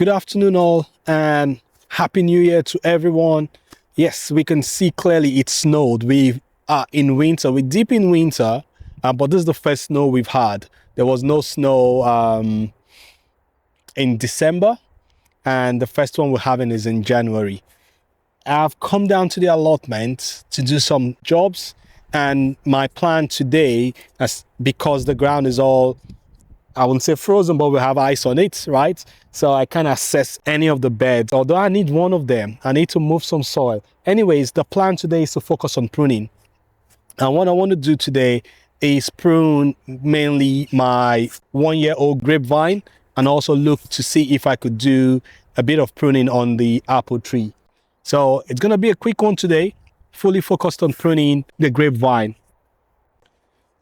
Good afternoon all, and Happy New Year to everyone. Yes, we can see clearly it snowed. We are in winter, we're deep in winter, but this is the first snow we've had. There was no snow in December, and the first one we're having is in January. I've come down to the allotment to do some jobs, and my plan today, because the ground is all, I wouldn't say frozen, but we have ice on it, right? So I can't assess any of the beds, although I need one of them. I need to move some soil. Anyways, the plan today is to focus on pruning. And what I want to do today is prune mainly my 1-year-old grapevine, and also look to see if I could do a bit of pruning on the apple tree. So it's going to be a quick one today, fully focused on pruning the grapevine.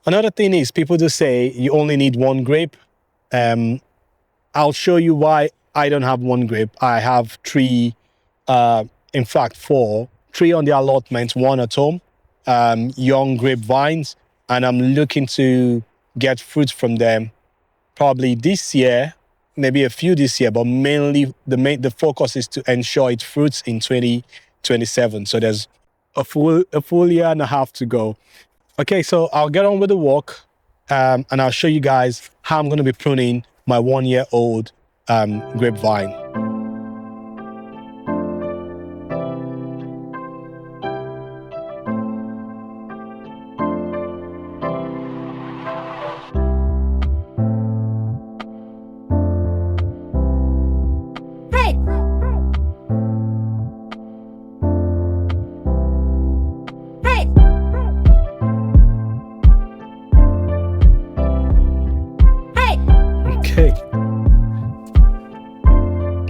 Another thing is, people just say you only need one grape. I'll show you why I don't have one grape. I have three, in fact, four. 3 on the allotment, 1 at home, young grapevines, and I'm looking to get fruit from them probably this year, maybe a few this year, but mainly the focus is to ensure it fruits in 2027. So there's a full year and a half to go. Okay, so I'll get on with the work, and I'll show you guys how I'm going to be pruning my 1-year-old grapevine.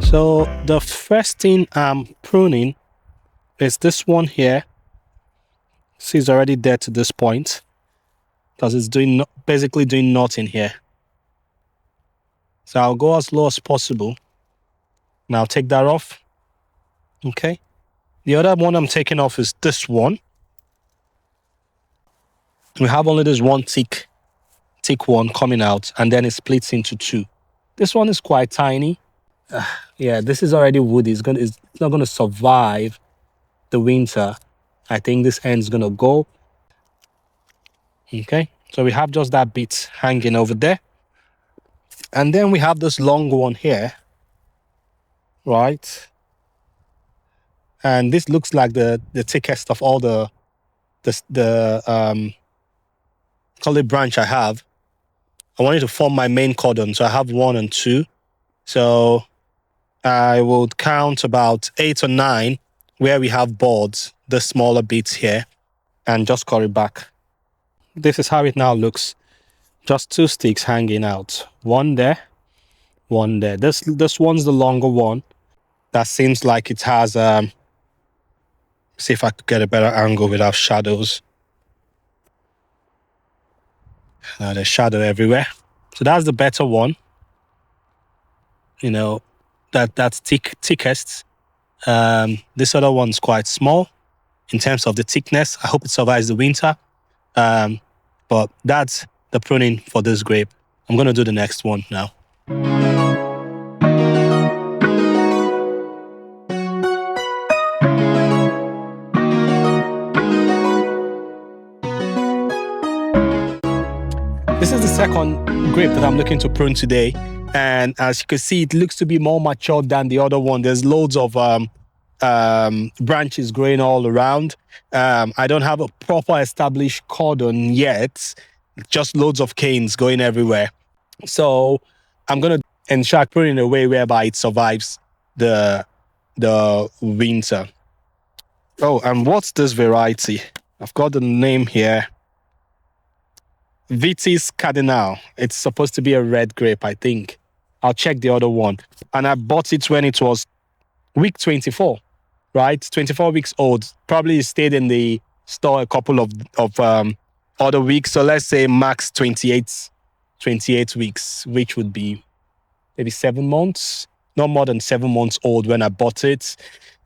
So the first thing I'm pruning is this one here. See, it's already dead to this point because it's basically doing nothing here. So I'll go as low as possible. Now take that off. Okay. The other one I'm taking off is this one. We have only this one thick one coming out, and then it splits into 2. This one is quite tiny. Yeah, this is already woody. It's not going to survive the winter. I think this end's going to go. Okay, so we have just that bit hanging over there. And then we have this long one here, right? And this looks like the thickest of all the solid branch I have. I wanted to form my main cordon, so I have 1 and 2. So I would count about 8 or 9 where we have boards, the smaller bits here, and just cut it back. This is how it now looks. Just 2 sticks hanging out. 1 there, 1 there. This one's the longer one. That seems like it has, see if I could get a better angle without shadows. Now there's shadow everywhere. So that's the better one. You know, that's thickest. This other one's quite small in terms of the thickness. I hope it survives the winter. But that's the pruning for this grape. I'm going to do the next one now. This is the second grape that I'm looking to prune today. And as you can see, it looks to be more mature than the other one. There's loads of branches growing all around. I don't have a proper established cordon yet, just loads of canes going everywhere. So I'm going to ensure pruning in a way whereby it survives the winter. Oh, and what's this variety? I've got the name here. Vitis Cardinal. It's supposed to be a red grape, I think. I'll check the other one. And I bought it when it was week 24, right? 24 weeks old. Probably stayed in the store a couple of other weeks. So let's say max 28 weeks, which would be maybe 7 months. Not more than 7 months old when I bought it.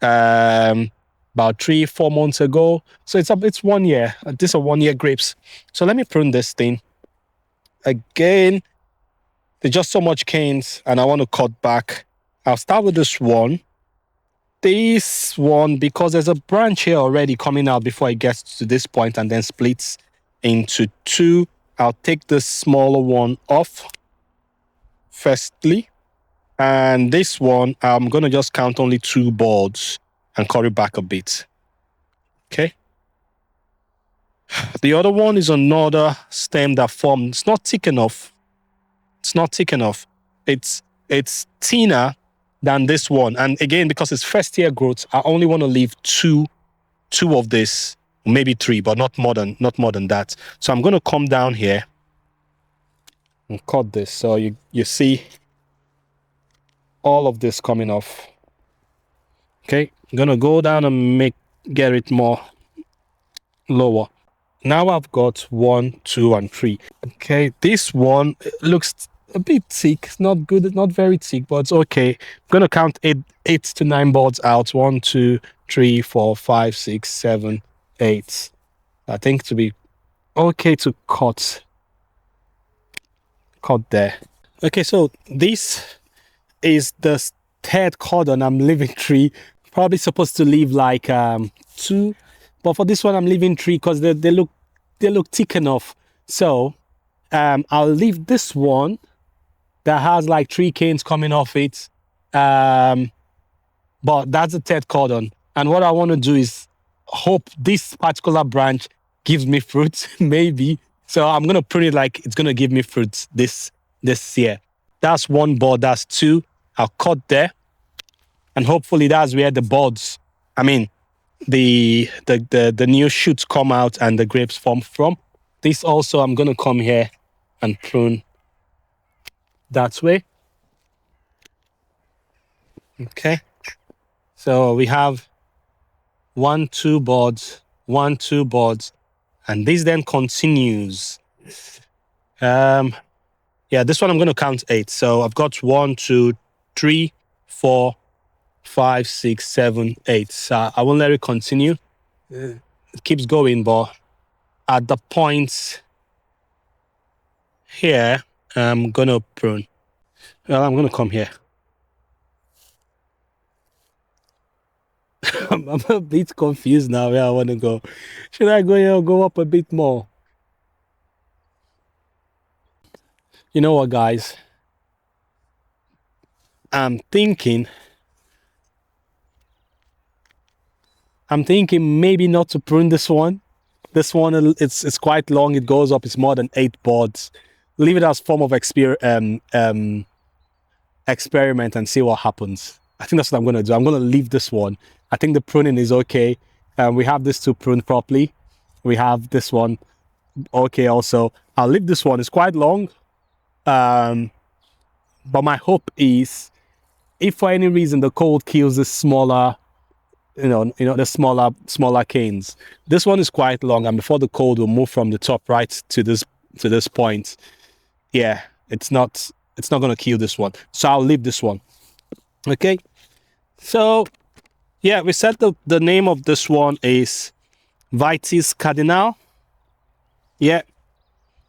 About 3-4 months ago. So it's 1 year. These are 1-year grapes. So let me prune this thing. Again, there's just so much canes and I want to cut back I'll start with this one. This one, because there's a branch here already coming out before it gets to this point and then splits into two, I'll take the smaller one off firstly. And this one, I'm going to just count only 2 buds and cut it back a bit. Okay. The other one is another stem that formed. It's not thick enough. It's not thick enough. It's thinner than this one. And again, because it's first year growth, I only want to leave two of this, maybe 3, but not more than that. So I'm going to come down here and cut this. So you see all of this coming off. Okay, I'm going to go down and get it more lower. Now I've got 1, 2, and 3. Okay, this one looks a bit thick. It's not good, not very thick, but it's okay. I'm gonna count 8 to 9 buds out. 1, 2, 3, 4, 5, 6, 7, 8. I think to be okay to cut there. Okay, so this is the 3rd cordon. I'm leaving 3. Probably supposed to leave like 2. But for this one, I'm leaving 3 because they look thick enough. So I'll leave this one that has like 3 canes coming off it. But that's the 3rd cordon. And what I want to do is hope this particular branch gives me fruit, maybe. So I'm going to prune it like it's going to give me fruit this year. That's 1 bud, that's 2. I'll cut there. And hopefully that's where the buds, I mean, the new shoots come out and the grapes form from. This also, I'm going to come here and prune that way. Okay. So we have 1, 2 buds, 1, 2 buds, and this then continues. Yeah, this one I'm going to count 8. So I've got 1, 2, 3, 4, 5, 6, 7, 8. So I won't let it continue. It keeps going, but at the point here, I'm going to prune. Well, I'm going to come here. I'm a bit confused now where I want to go. Should I go here or go up a bit more? You know what, guys? I'm thinking maybe not to prune this one. This one, it's quite long. It goes up. It's more than 8 buds. Leave it as form of experiment and see what happens. I think that's what I'm going to do. I'm going to leave this one. I think the pruning is okay. We have this to prune properly. We have this one okay also. I'll leave this one. It's quite long. But my hope is, if for any reason the cold kills the smaller, the smaller canes, this one is quite long, and before the cold will move from the top right to this point, yeah, it's not going to kill this one. So I'll leave this one. Okay. So yeah, we said the name of this one is Vitis cardinal. Yeah,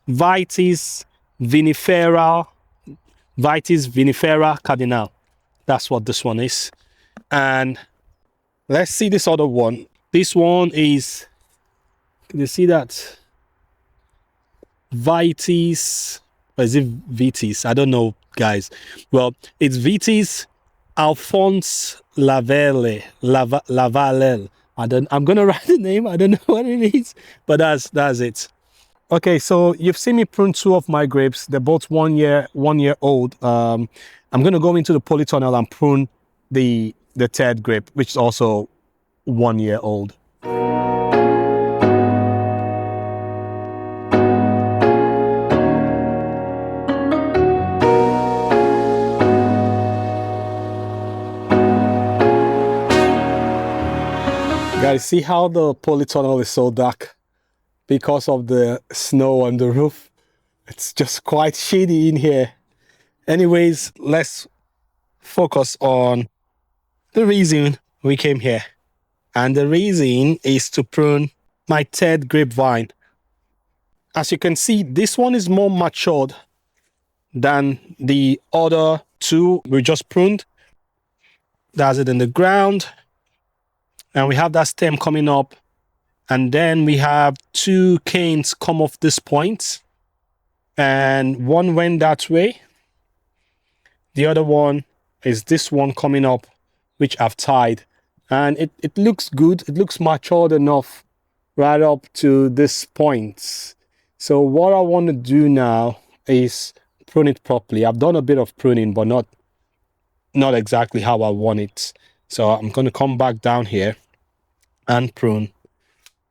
Vitis vinifera cardinal. That's what this one is. And let's see this other one. This one is, can you see that? Vitis, or is it Vitis? I don't know, guys. Well, it's Vitis Alphonse Lavelle. I'm gonna write the name. I don't know what it is, but that's it. Okay, so you've seen me prune 2 of my grapes. They're both 1 year old. I'm gonna go into the polytunnel and prune the 3rd grape, which is also 1 year old. Guys, see how the polytunnel is so dark because of the snow on the roof? It's just quite shady in here. Anyways, let's focus on the reason we came here. And the reason is to prune my 3rd grapevine. As you can see, this one is more matured than the other 2 we just pruned. That's it in the ground. And we have that stem coming up. And then we have 2 canes come off this point. And one went that way. The other one is this one coming up, which I've tied. And it looks good. It looks matured enough right up to this point. So what I want to do now is prune it properly. I've done a bit of pruning, but not exactly how I want it. So I'm going to come back down here and prune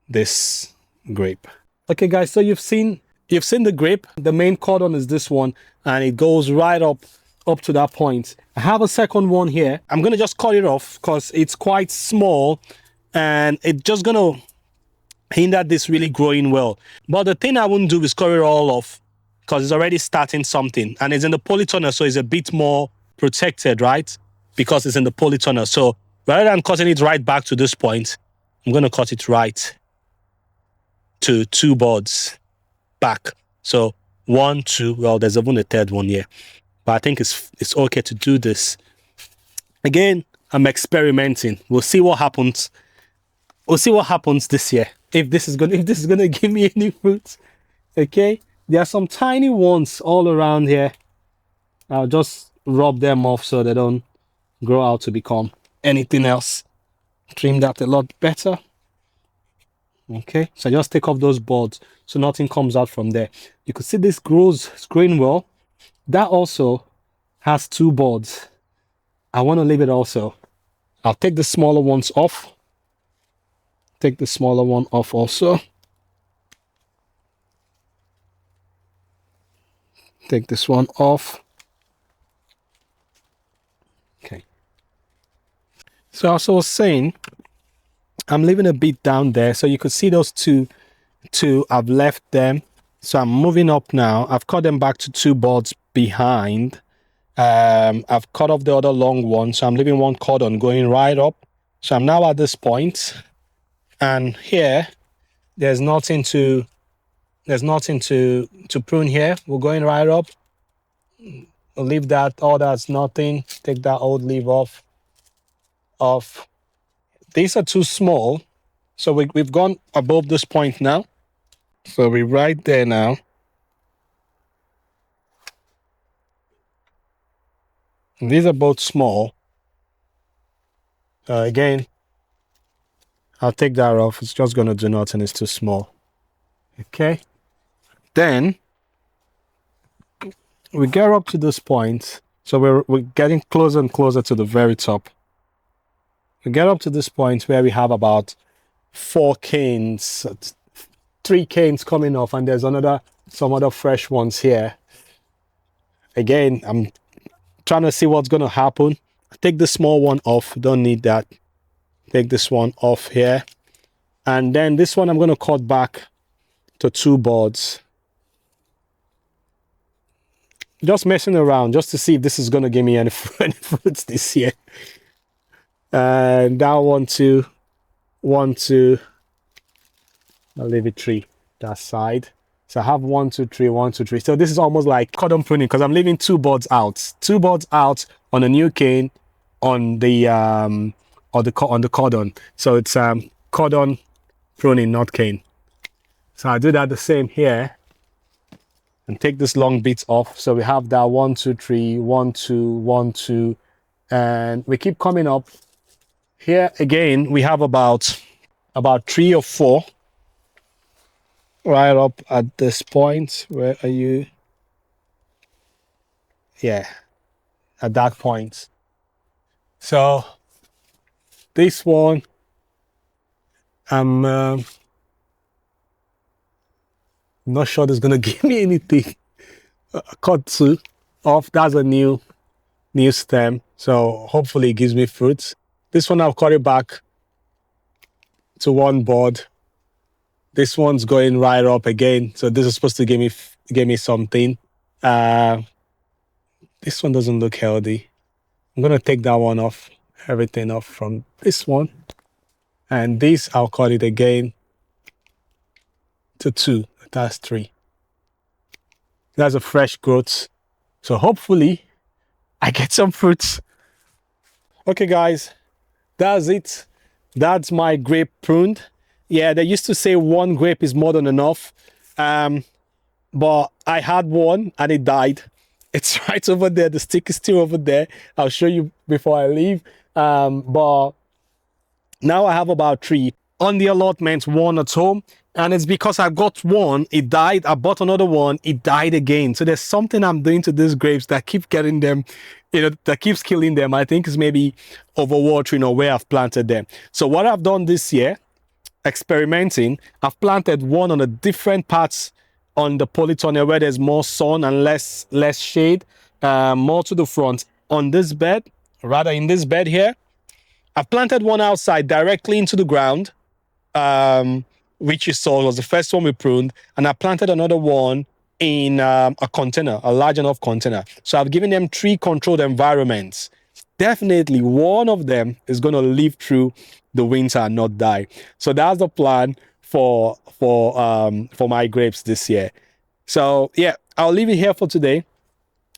this grape. Okay guys, so you've seen the grape. The main cordon is this one, and it goes right up to that point. I have a second one here. I'm going to just cut it off because it's quite small and it's just going to hinder this really growing well. But the thing I wouldn't do is cut it all off because it's already starting something, and it's in the polytunnel, so it's a bit more protected, right? Because it's in the polytunnel. So rather than cutting it right back to this point, I'm going to cut it right to 2 buds back. So 1, 2, well, there's even a third one here. But I think it's okay to do this. Again, I'm experimenting. We'll see what happens. We'll see what happens this year. If this is gonna give me any fruits. Okay. There are some tiny ones all around here. I'll just rub them off so they don't grow out to become anything else. Trim that a lot better. Okay, so just take off those buds so nothing comes out from there. You can see this it's growing well. That also has 2 buds. I want to leave it also. I'll take the smaller ones off. Take the smaller one off also. Take this one off. Okay. So as I was saying, I'm leaving a bit down there, so you could see those two. I've left them. So I'm moving up now. I've cut them back to 2 buds behind. I've cut off the other long one, so I'm leaving one cordon going right up. So I'm now at this point, and here there's nothing to prune here. We're going right up. We'll leave that. Oh, that's nothing. Take that old leaf off. These are too small, so we've gone above this point now. So we're right there now. And these are both small. Again, I'll take that off. It's just going to do nothing. It's too small. Okay. Then we get up to this point. So we're getting closer and closer to the very top. We get up to this point where we have about 4 canes, 3 canes coming off, and there's some other fresh ones here. Again, I'm trying to see what's going to happen. Take the small one off. Don't need that. Take this one off here. And then this one I'm going to cut back to 2 buds. Just messing around just to see if this is going to give me any fruits this year. And that one, 2, 1, 2. I'll leave it 3 that side. So I have 1, 2, 3, 1, 2, 3. So this is almost like cordon pruning because I'm leaving 2 buds out. 2 buds out on a new cane on the cordon. So it's cordon pruning, not cane. So I do that the same here. And take this long bit off. So we have that 1, 2, 3, 1, 2, 1, 2. And we keep coming up. Here again, we have about 3 or 4 right up at this point. Where are you? Yeah, at that point. So this one, I'm not sure this is gonna give me anything. Cut 2 off. That's a new stem, so hopefully it gives me fruits. This one I'll cut it back to 1 bud. This one's going right up again, so this is supposed to give me something. This one doesn't look healthy. I'm gonna take that one off, everything off from this one, and this I'll cut it again to 2. That's 3. That's a fresh growth, so hopefully I get some fruits. Okay, guys, that's it. That's my grape pruned. Yeah, they used to say one grape is more than enough. But I had one and it died. It's right over there. The stick is still over there. I'll show you before I leave. But now I have about 3 on the allotment, 1 at home. And it's because I got one, it died. I bought another one, it died again. So there's something I'm doing to these grapes that keep getting them, that keeps killing them. I think it's maybe overwatering or where I've planted them. So what I've done this year, experimenting, I've planted one on the different parts on the polytunnel where there's more sun and less shade, more to the front. On this bed, rather in this bed here, I've planted one outside directly into the ground, which you saw was the first one we pruned, and I planted another one in a container, a large enough container. So I've given them 3 controlled environments. Definitely one of them is going to live through the winter and not die. So that's the plan for my grapes this year. So yeah, I'll leave it here for today.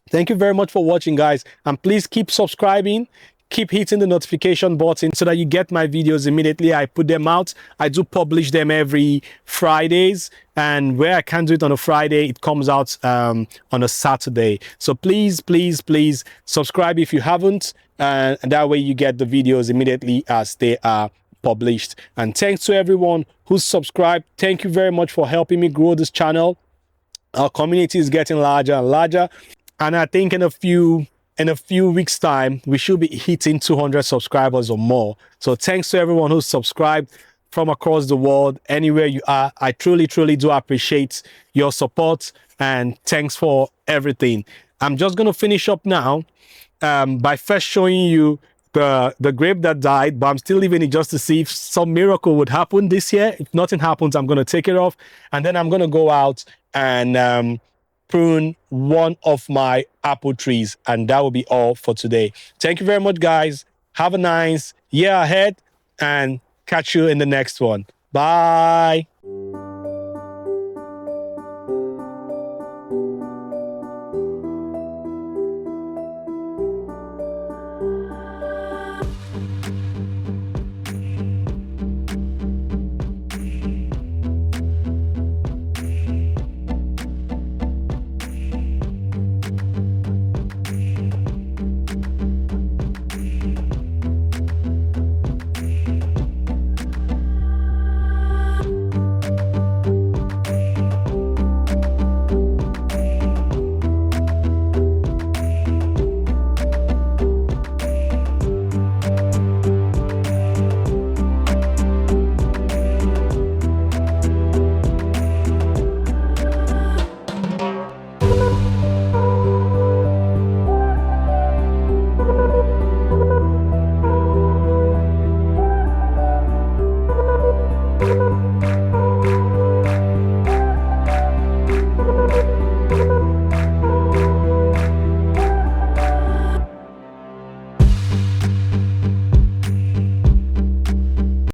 Thank you very much for watching, guys, and please keep subscribing, keep hitting the notification button so that you get my videos immediately I put them out. I do publish them every Fridays, and where I can't do it on a Friday, it comes out on a Saturday. So please subscribe if you haven't, and that way you get the videos immediately as they are published. And thanks to everyone who's subscribed. Thank you very much for helping me grow this channel. Our community is getting larger and larger, and I think in a few weeks time we should be hitting 200 subscribers or more. So thanks to everyone who's subscribed from across the world, anywhere you are. I truly do appreciate your support, and thanks for everything. I'm just going to finish up now by first showing you the grape that died, but I'm still leaving it just to see if some miracle would happen this year. If nothing happens, I'm going to take it off, and then I'm going to go out and prune one of my apple trees, and that will be all for today. Thank you very much, guys. Have a nice year ahead, and catch you in the next one. Bye.